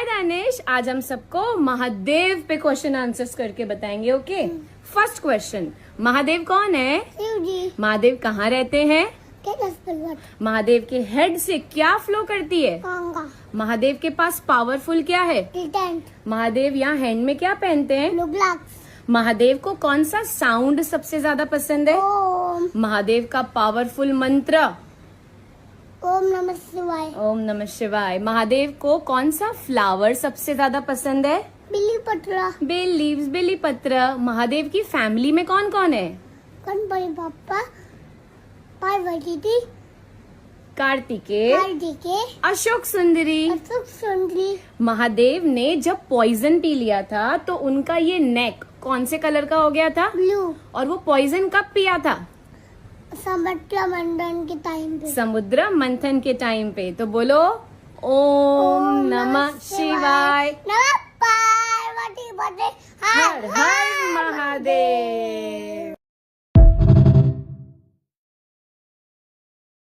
हाय दानिश, आज हम सबको महादेव पे क्वेश्चन आंसर्स करके बताएंगे। ओके, फर्स्ट क्वेश्चन, महादेव कौन है? शिव जी। महादेव कहाँ रहते हैं? कैलाश पर्वत। महादेव के हेड से क्या फ्लो करती है? गंगा। महादेव के पास पावरफुल क्या है? ट्रिडेंट। महादेव यहाँ हैंड में क्या पहनते हैं? Blue gloves. महादेव को कौन सा साउंड सबसे ज्यादा पसंद है? ओम। महादेव का पावरफुल मंत्र? ओम नमः शिवाय। ओम नमः शिवाय। महादेव को कौन सा फ्लावर सबसे ज्यादा पसंद है? बिल्ली पटरा। बेल लीव्स, बेली पत्र। महादेव की फैमिली में कौन कौन है? गणपति बाप्पा, पार्वती जी, कार्तिकेय, कार्तिकेय, अशोक सुंदरी। अशोक सुंदरी। महादेव ने जब पॉइजन पी लिया था तो उनका ये नेक कौन से कलर का हो गया था? ब्लू। और वो पॉइजन कब पिया था? समुद्र मंडन के टाइम पे। समुद्र मंथन के टाइम पे। तो बोलो ओम नमः शिवाय। नमः पार्वती पते। हर हर महादेव।